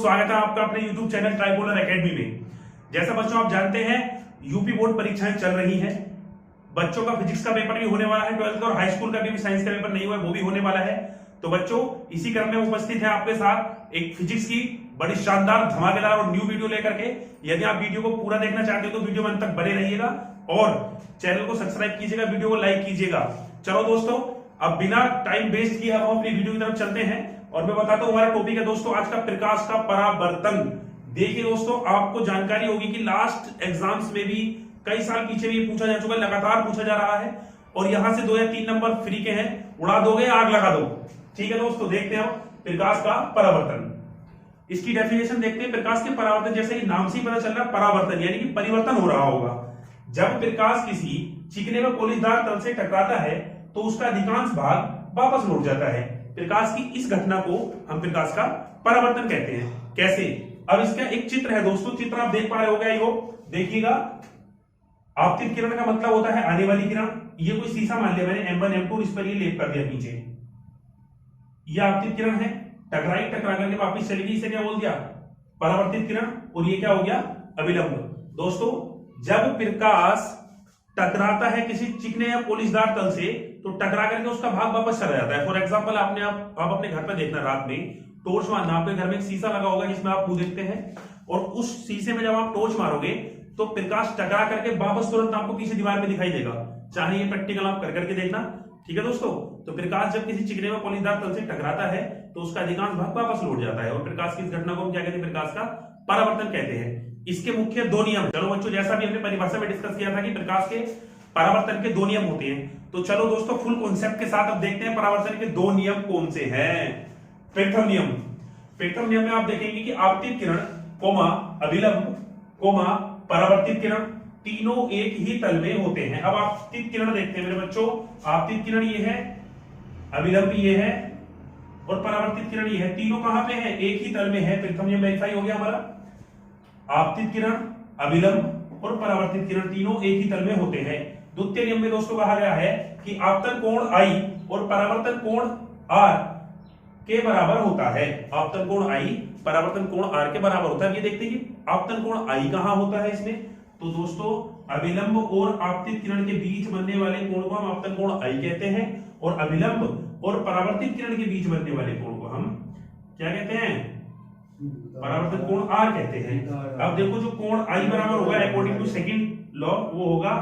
स्वागत है आपका अपने YouTube चैनल ट्राइपोलर एकेडमी में। जैसा बच्चों आप जानते हैं यूपी बोर्ड परीक्षाएं चल रही हैं। बच्चों का फिजिक्स का पेपर भी होने वाला है, 12th और हाई स्कूल का भी साइंस का पेपर नहीं हुआ है, वो भी होने वाला है। तो बच्चों इसी क्रम में उपस्थित है आपके साथ एक फिजिक्स की बड़ी शानदार धमाकेदार और न्यू वीडियो लेकर के। यदि आप वीडियो को पूरा देखना चाहते हो तो वीडियो में अंत तक बने रहिएगा और चैनल को सब्सक्राइब कीजिएगा, वीडियो को लाइक कीजिएगा। चलो दोस्तों, अब बिना टाइम वेस्ट किए हम अपनी वीडियो की तरफ चलते हैं और मैं बताता हूं हमारा टॉपिक है दोस्तों आज का प्रकाश का परावर्तन। देखिए दोस्तों, आपको जानकारी होगी कि लास्ट एग्जाम्स में भी कई साल पीछे भी पूछा जा चुका है, लगातार पूछा जा रहा है और यहां से 2 या 3 नंबर फ्री के हैं, उड़ा दोगे आग लगा दो। ठीक है दोस्तों, देखते हैं प्रकाश का परावर्तन। इसकी डेफिनेशन देखते हैं। प्रकाश के परावर्तन, जैसे कि नाम से ही पता चल रहा है, परावर्तन यानी कि परिवर्तन हो रहा होगा। जब प्रकाश किसी चिकने व पोलीदार तल से टकराता है तो उसका अधिकांश भाग वापस लौट जाता है। प्रकाश की इस घटना को हम प्रकाश का परावर्तन कहते हैं। कैसे? अब इसका एक चित्र है दोस्तों, चित्र आप देख पा रहे होंगे, यो देखिएगा। आपतित किरण का मतलब होता है आने वाली किरण। ये कोई शीशा मान लिया मैंने M1 M2, इस पर ये लेप कर दिया नीचे। ये आपतित किरण है, टकराई, टकरा करके वापिस चली गई, इसे क्या बोल दिया? परावर्तित किरण। और ये क्या हो गया? अभिलंब। दोस्तों जब प्रकाश टकराता है किसी चिकने या पोलिशदार तल से तो टकरा करके उसका भाग वापस चला जाता है। फॉर एग्जांपल आप अपने घर पे देखना, रात में टॉर्च मारना, आपके घर में एक शीशा लगा होगा जिसमें आप मुंह देखते हैं और उस शीशे में जब आप टॉर्च मारोगे तो प्रकाश टकरा करके वापस तुरंत आपको पीछे दीवार में दिखाई देगा। चाहे ये प्रैक्टिकल आप कर करके देखना। ठीक है दोस्तों, तो प्रकाश जब किसी चिकने व पोलिशदार तल से टकराता है तो उसका अधिकांश भाग वापस लौट जाता है और प्रकाश की इस घटना को हम क्या कहते हैं? प्रकाश का परावर्तन कहते हैं। इसके मुख्य 2 नियम। चलो बच्चों, जैसा भी हमने परिभाषा में डिस्कस किया था कि प्रकाश के परावर्तन के 2 नियम होते हैं, तो चलो दोस्तों फुल कॉन्सेप्ट के साथ अब देखते हैं परावर्तन के 2 नियम कौन से हैं। प्रथम नियम। प्रथम नियम में आप देखेंगे कि आपतित किरण कोमा अभिलंब कोमा परावर्तित किरण तीनों एक ही तल में होते हैं। अब आपतित किरण देखते हैं मेरे बच्चों। आपतित किरण ये है, अभिलंब ये है और परावर्तित किरण ये है। तीनों कहां पे है? एक ही तल में है। प्रथम नियम वेरीफाई हो गया हमारा। आपतित किरण, अभिलंब और परावर्तित किरण तीनों एक ही तल में होते हैं। द्वितीय नियम में दोस्तों कहा गया है कि आपतन कोण I और परावर्तन कोण R के बराबर होता है। आपतन कोण I परावर्तन कोण R के बराबर होता है। ये देखते हैं कि आपतन कोण I कहां होता है इसमें। तो दोस्तों अभिलंब और आपतित किरण के बीच बनने वाले कोण को हम आपतन कोण I कहते हैं और अभिलंब और परावर्तित किरण के बीच बनने वाले कोण को हम क्या कहते हैं? परावर्तन कोण R कहते हैं। अब देखो जो कोण I बराबर होगा अकॉर्डिंग टू सेकंड लॉ, वो होगा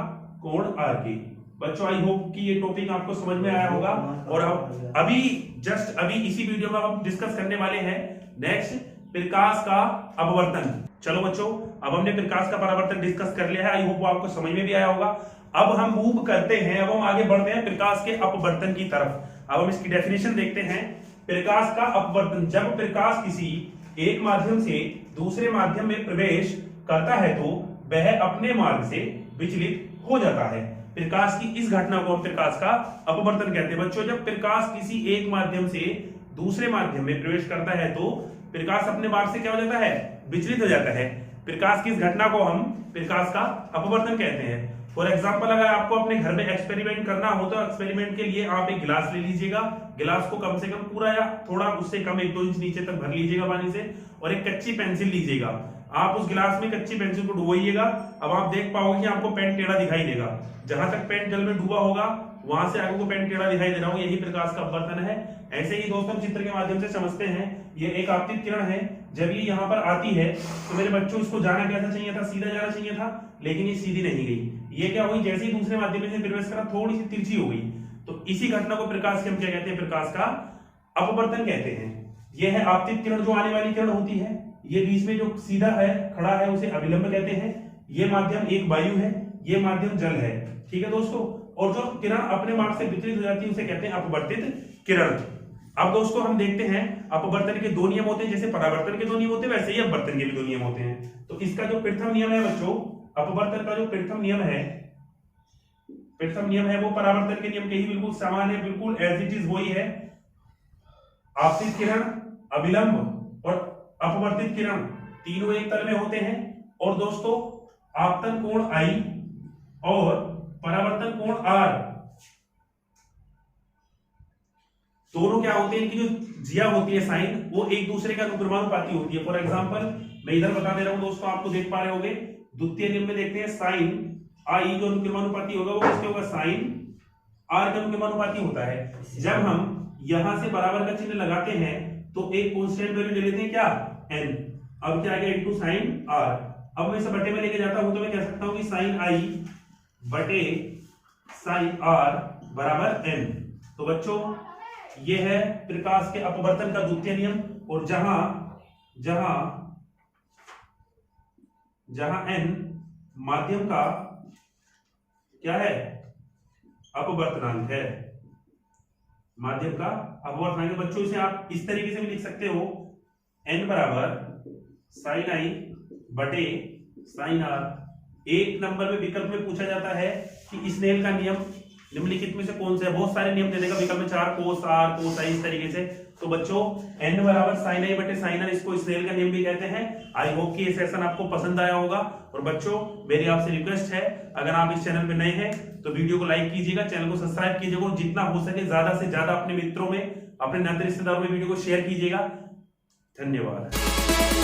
कोण R की। बच्चों आई होप कि ये टॉपिक आपको समझ में आया होगा और अब अभी इसी वीडियो में हम डिस्कस करने वाले हैं नेक्स्ट प्रकाश का अपवर्तन। चलो बच्चों, अब हमने प्रकाश का परावर्तन डिस्कस कर लिया है, आई होप वो आपको समझ में भी आया होगा। अब हम मूव करते हैं, अब हम आगे बढ़ते हैं प्रकाश के अपवर्तन की तरफ। अब हम इसकी डेफिनेशन देखते हैं। प्रकाश का अपवर्तन, जब प्रकाश किसी एक माध्यम से दूसरे माध्यम में प्रवेश करता है तो वह अपने मार्ग से विचलित हो जाता है। प्रकाश की इस घटना को हम प्रकाश का अपवर्तन कहते हैं। बच्चों जब प्रकाश किसी एक माध्यम से दूसरे माध्यम में प्रवेश करता है तो प्रकाश अपने मार्ग से क्या हो जाता है? विचलित हो जाता है। प्रकाश की इस घटना को हम प्रकाश का अपवर्तन कहते हैं। फॉर एग्जाम्पल, अगर आपको अपने घर में एक्सपेरिमेंट करना हो तो एक्सपेरिमेंट के लिए आप एक गिलास ले लीजिएगा। गिलास को कम से कम पूरा या थोड़ा उससे कम 1-2 इंच नीचे तक भर लीजिएगा पानी से और एक कच्ची पेंसिल लीजिएगा। आप उस गिलास में कच्ची पेंसिल को डुबोइएगा। अब आप देख पाओगे कि आपको पेन टेढ़ा दिखाई देगा। जहां तक पेन जल में डूबा होगा वहां से आगे को पेन टेढ़ा दिखाई दे रहा होगा, यही प्रकाश का अपवर्तन है। ऐसे ही दोस्तों चित्र के माध्यम से समझते हैं। ये एक आपतित किरण है, जब ये यहाँ पर आती है तो मेरे बच्चों इसको जाना कैसा चाहिए था? सीधा जाना चाहिए था, लेकिन ये सीधी नहीं गई। ये क्या हुई? जैसे ही दूसरे माध्यम से प्रवेश करा थोड़ी सी तिरछी हो गई। तो इसी घटना को प्रकाश के हम क्या कहते हैं? प्रकाश का अपवर्तन कहते हैं। यह है आपतित किरण, जो आने वाली किरण होती है। ये बीच में जो सीधा है, खड़ा है, उसे अभिलंब कहते हैं। ये माध्यम एक वायु है, ये माध्यम जल है। ठीक है दोस्तों, और जो किरण अपने मार्ग से विचलित हो जाती है उसे कहते हैं अपवर्तित किरण। अब दोस्तों हम देखते हैं अपवर्तन के 2 नियम होते हैं। जैसे परावर्तन के 2 नियम होते हैं वैसे ही अपवर्तन के भी 2 नियम होते हैं। तो इसका जो प्रथम नियम है बच्चों, अपवर्तन का जो प्रथम नियम है वो परावर्तन के नियम के ही बिल्कुल समान है, बिल्कुल एज इट इज वही है। आपतित किरण, अभिलंब और अपवर्तित किरण तीनों एक तल में होते हैं। और दोस्तों आपतन कोण I और परावर्तन कोण R दोनों क्या होते हैं, इनकी जो जिया होती है साइन, वो एक दूसरे का अनुक्रमानुपाती होती है। फॉर एग्जांपल मैं इधर बता दे रहा हूं दोस्तों, आपको देख पा रहे होंगे, द्वितीय नियम में देखते हैं साइन आई जो अनुक्रमानुपाती होगा वो किसके होगा, साइन आर के अनुक्रमानुपाती होता है। जब हम यहां से बराबर का चिन्ह लगाते हैं तो एक कांस्टेंट वैल्यू ले लेते हैं क्या, एन। अब क्या आ गया, इनटू साइन आर। अब मैं इसे बटे में लेके जाता हूं तो मैं कह सकता हूं कि साइन आई बटे साइन आर बराबर एन। तो बच्चों ये है प्रकाश के अपवर्तन का द्वितीय नियम, और जहां जहां जहां एन माध्यम का क्या है, अपवर्तनांक है, माध्यम का अपवर्तनांक है। बच्चों इसे आप इस तरीके से भी लिख सकते हो, एन बराबर साइन आई बटे साइन आर। एक नंबर में विकल्प में पूछा जाता है कि स्नेल का नियम निम्नलिखित में से कौन सा है, बहुत सारे नियम दे देगा विकल्प में, 4 कोस आर कोस आई, इस तरीके से। तो बच्चों एन बराबर साइन आई बटे साइन आर, इसको स्नेल का नियम भी कहते हैं। आई होप कि ये सेशन आपको पसंद आया होगा। और बच्चों मेरी आपसे रिक्वेस्ट है, अगर आप इस चैनल पे नए हैं तो वीडियो को लाइक कीजिएगा, चैनल को सब्सक्राइब कीजिएगा, और जितना हो सके ज्यादा से ज्यादा अपने मित्रों में, अपने नाते रिश्तेदारों में वीडियो को शेयर कीजिएगा। धन्यवाद।